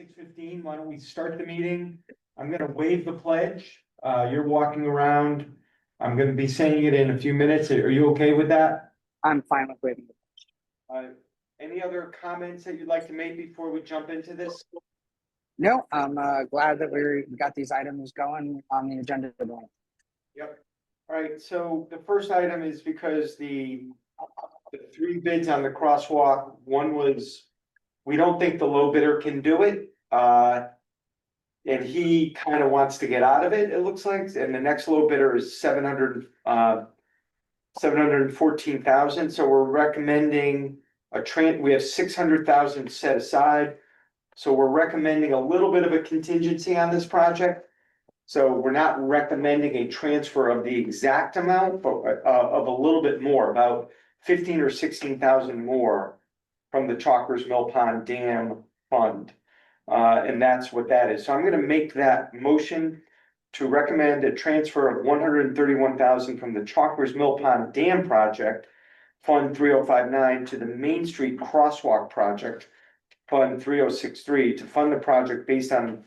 6:15, why don't we start the meeting? I'm gonna waive the pledge. You're walking around. I'm gonna be saying it in a few minutes. Are you okay with that? I'm fine with waiving. Uh, any other comments that you'd like to make before we jump into this? No, I'm glad that we got these items going on the agenda today. Yep. All right, so the first item is because the three bids on the crosswalk, one was, we don't think the low bidder can do it. And he kind of wants to get out of it, it looks like, and the next low bidder is 714,000, so we're recommending we have 600,000 set aside. So we're recommending a little bit of a contingency on this project. So we're not recommending a transfer of the exact amount, but of a little bit more, about 15 or 16,000 more from the Chalkers Mill Pond Dam Fund. And that's what that is. So I'm gonna make that motion to recommend a transfer of 131,000 from the Chalkers Mill Pond Dam Project, Fund 3059, to the Main Street Crosswalk Project, Fund 3063, to fund the project based on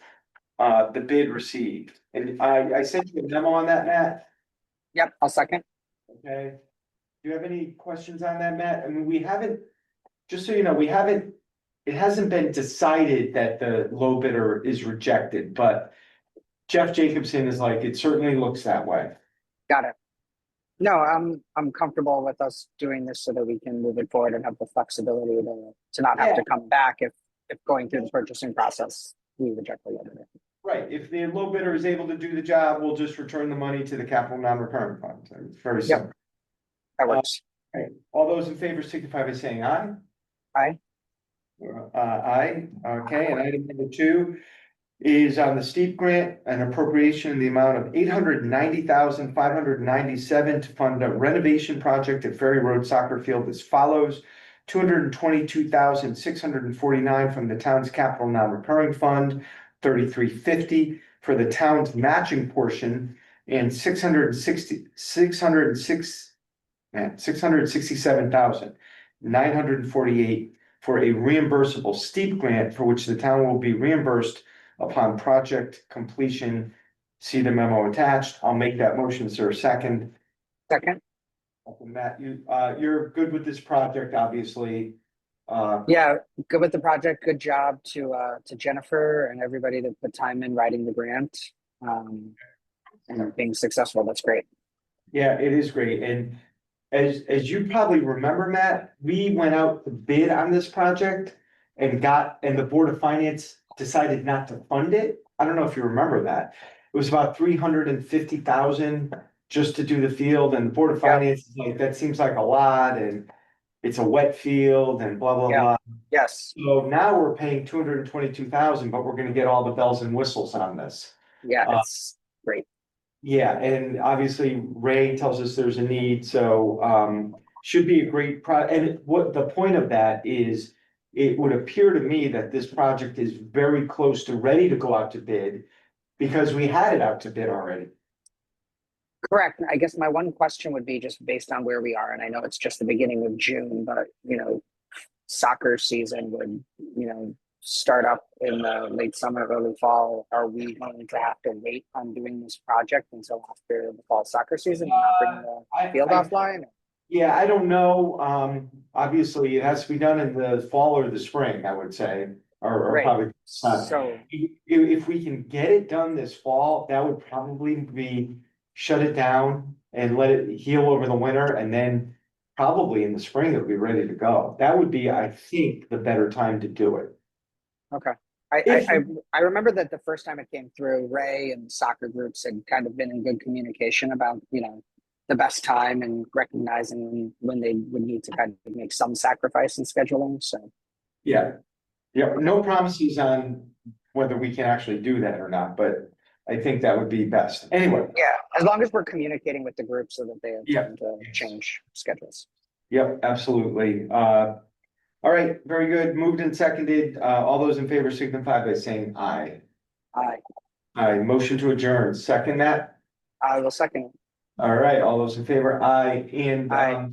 the bid received. And I sent you a memo on that, Matt. Yep, I'll second. Okay. Do you have any questions on that, Matt? I mean, we haven't, just so you know, it hasn't been decided that the low bidder is rejected, but Jeff Jacobson is like, it certainly looks that way. Got it. No, I'm comfortable with us doing this so that we can move it forward and have the flexibility to not have to come back if going through the purchasing process, we reject the low bidder. Right, if the low bidder is able to do the job, we'll just return the money to the capital non-recurring fund. So it's very simple. That works. Right. All those in favor signify by saying aye. Aye. Aye, okay, and item number 2 is on the steep grant, an appropriation in the amount of 890,597 to fund a renovation project at Ferry Road Soccer Field as follows: 222,649 from the town's capital non-recurring fund, 3350 for the town's matching portion, and 667,948 for a reimbursable steep grant for which the town will be reimbursed upon project completion. See the memo attached. I'll make that motion. Is there a second? Second. Matt, you're good with this project, obviously. Yeah, good with the project. Good job to Jennifer and everybody that put time in writing the grant. And being successful. That's great. Yeah, it is great. And as you probably remember, Matt, we went out to bid on this project and the Board of Finance decided not to fund it. I don't know if you remember that. It was about 350,000 just to do the field, and the Board of Finance is like, that seems like a lot, and it's a wet field and blah, blah, blah. Yes. So now we're paying 222,000, but we're gonna get all the bells and whistles on this. Yeah, it's great. Yeah, and obviously Ray tells us there's a need, so should be a great and what the point of that is, it would appear to me that this project is very close to ready to go out to bid because we had it out to bid already. Correct. I guess my one question would be just based on where we are, and I know it's just the beginning of June, but soccer season would, start up in the late summer, early fall. Are we going to have to wait on doing this project until after the fall soccer season and not bring the field offline? Yeah, I don't know. Obviously it has to be done in the fall or the spring, I would say, or probably. So if we can get it done this fall, that would probably be shut it down and let it heal over the winter, and then probably in the spring it'll be ready to go. That would be, I think, the better time to do it. okay. I remember that the first time it came through, Ray and soccer groups had kind of been in good communication about, the best time and recognizing when they would need to kind of make some sacrifice in scheduling. So yeah, no promises on whether we can actually do that or not, but I think that would be best. Anyway. Yeah, as long as we're communicating with the group so that they have time to change schedules. Yep, absolutely. All right, very good. Moved and seconded. All those in favor signify by saying aye. Aye. Aye. Motion to adjourn. Second, Matt? I will second. All right, all those in favor, aye. And Aye.